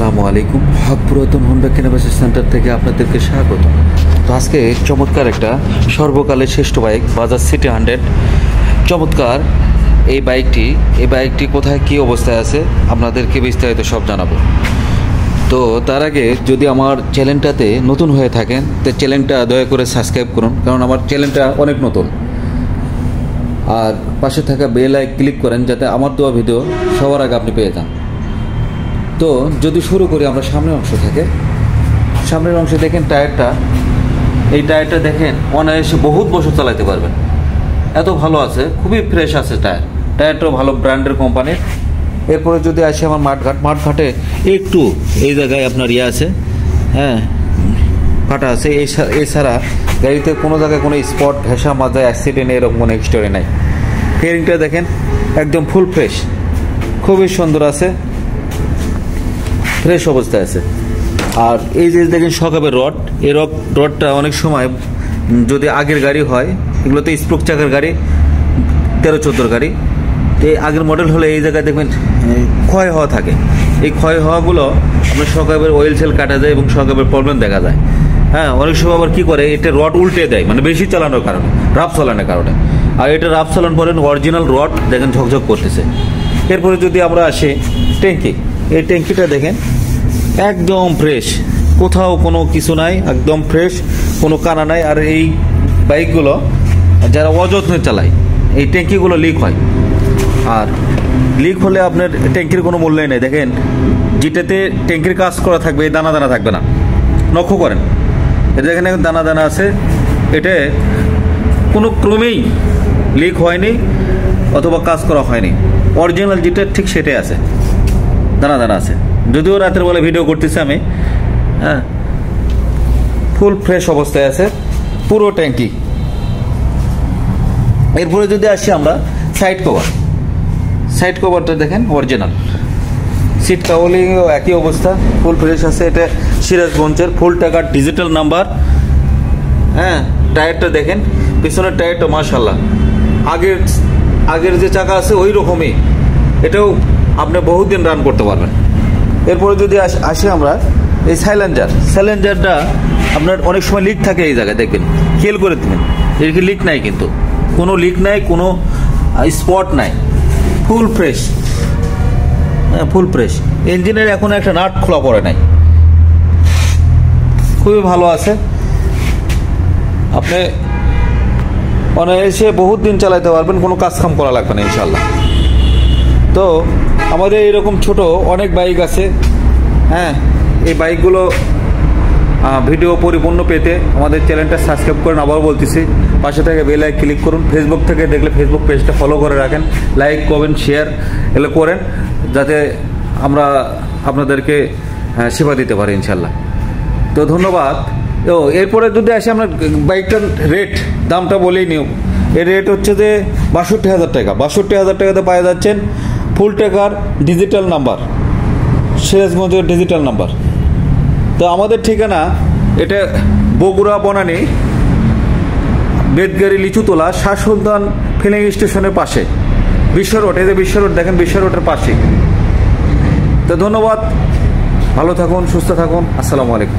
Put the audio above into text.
আসসালামু আলাইকুম। হক পুরাতন হোন্ডা কেনাবেচা সেন্টার থেকে আপনাদেরকে স্বাগত। তো আজকে চমৎকার একটা সর্বকালের শ্রেষ্ঠ বাইক বাজাজ সিটি 100 চমৎকার এই বাইকটি কোথায় কী অবস্থায় আছে আপনাদেরকে বিস্তারিত সব জানাবো। তো তার আগে যদি আমার চ্যানেলটাতে নতুন হয়ে থাকেন তো চ্যানেলটা দয়া করে সাবস্ক্রাইব করুন, কারণ আমার চ্যানেলটা অনেক নতুন। আর পাশে থাকা বেল আইকন ক্লিক করেন যাতে আমার দেওয়া ভিডিও সবার আগে আপনি পেয়ে যান। তো যদি শুরু করি আমরা সামনের অংশ থেকে। সামনের অংশে দেখেন এই টায়ারটা দেখেন অনায়াসে বহুত বছর চালাতে পারবেন, এত ভালো আছে, খুবই ফ্রেশ আছে টায়ারটাও ভালো ব্র্যান্ডের কোম্পানির। এরপরে যদি আসি আমার মাঠঘাটে একটু এই জায়গায় আপনার আছে, হ্যাঁ ফাটা আছে, এছাড়া গাড়িতে কোনো জায়গায় কোনো স্পট ঘেঁষা মাজা অ্যাক্সিডেন্ট এরকম কোনো হিস্টোরি নাই। ফেয়ারিংটা দেখেন একদম ফুল ফ্রেশ, খুবই সুন্দর আছে, ফ্রেশ অবস্থায় আছে। আর এই যে দেখেন সকাবের রড, এই রডটা অনেক সময় যদি আগের গাড়ি হয়, এগুলো তো স্প্রোক চাকার গাড়ি, 13-14 গাড়ি, এই আগের মডেল হলে এই জায়গায় দেখবেন ক্ষয় হওয়া থাকে। এই ক্ষয় হওয়াগুলো আপনার সকাবের অয়েল সেল কাটা যায় এবং সকাবের প্রবলেম দেখা যায়। হ্যাঁ, অনেক সময় আবার কী করে, এটা রড উল্টে দেয়, মানে বেশি চালানোর কারণে, রাফ চালানোর কারণে। আর এটা রাফ চালান পরে অরিজিনাল রড দেখেন ঝকঝক করতেছে। এরপরে যদি আমরা আসি ট্যাঙ্কি, এই ট্যাঙ্কিটা দেখেন একদম ফ্রেশ, কোথাও কোনো কিছু নাই, একদম ফ্রেশ, কোনো কানা নাই। আর এই বাইকগুলো যারা অযত্নে চালায় এই ট্যাঙ্কিগুলো লিক হয়, আর লিক হলে আপনার ট্যাঙ্কির কোনো মূল্যই নেই। দেখেন যেটাতে ট্যাঙ্কির কাজ করা থাকবে এই দানা দানা থাকবে না, লক্ষ্য করেন, এটা দেখেন দানা দানা আছে, এটা কোনো ক্রমেই লিক হয়নি অথবা কাজ করা হয়নি, অরিজিনাল যেটা ঠিক সেটাই আছে, দানা দানা আছে। যদিও রাতের বেলা ভিডিও করতেছি আমি, হ্যাঁ ফুল ফ্রেশ অবস্থায় আছে পুরো ট্যাঙ্কি। এরপরে যদি আসি আমরা সাইড কভারটা দেখেন অরিজিনাল, সিট কাউলিংও একই অবস্থা, ফুল ফ্রেশ আছে। এটা সিরাজগঞ্জের ফুল টাকার ডিজিটাল নাম্বার। হ্যাঁ, টায়ারটা দেখেন, পিছনের টায়ারটা মাশাআল্লাহ আগের যে চাকা আছে ওই রকমই, এটাও আপনি বহুদিন রান করতে পারবেন। এরপরে যদি আসি আমরা এই সাইলেঞ্জারটা আপনার অনেক সময় লিক থাকে, এই জায়গায় দেখবেন, খেয়াল করে দেবেন, এর কি লিক নাই, কিন্তু কোনো লিক নাই, কোনো স্পট নাই, ফুল ফ্রেশ, হ্যাঁ ফুল ফ্রেশ। ইঞ্জিনের এখন একটা নাট খোলা পড়ে নাই, খুবই ভালো আছে। আপনি অনায়াসে বহুত দিন চালাতে পারবেন, কোনো কাজকাম করা লাগবে না ইনশাল্লাহ। তো আমাদের এইরকম ছোট অনেক বাইক আছে, হ্যাঁ এই বাইকগুলো ভিডিও পরিপূর্ণ পেতে আমাদের চ্যানেলটা সাবস্ক্রাইব করেন, আবার বলতেছি, পাশে থেকে বেল আইকন ক্লিক করুন। ফেসবুক থেকে দেখলে ফেসবুক পেজটা ফলো করে রাখেন, লাইক কমেন্ট শেয়ার এগুলো করেন, যাতে আমরা আপনাদেরকে সেবা দিতে পারি ইনশাল্লাহ। তো ধন্যবাদ। তো এরপরে যদি আসি আমরা বাইকটার দামটা বলেই নিও। এর রেট হচ্ছে যে 62,000 টাকা। 62,000 টাকাতে পাওয়া যাচ্ছেন ফুল টাকার ডিজিটাল নাম্বার, সিরাজগঞ্জের ডিজিটাল নাম্বার। তো আমাদের ঠিকানা এটা বগুড়া বনানী বেদগাড়ি লিচুতলা শাহ সুলতান ফিলিং স্টেশনের পাশে, বিশ্ব রোড, এই যে বিশ্ব রোড দেখেন, বিশ্ব রোডের পাশে। তো ধন্যবাদ, ভালো থাকুন, সুস্থ থাকুন, আসসালামু আলাইকুম।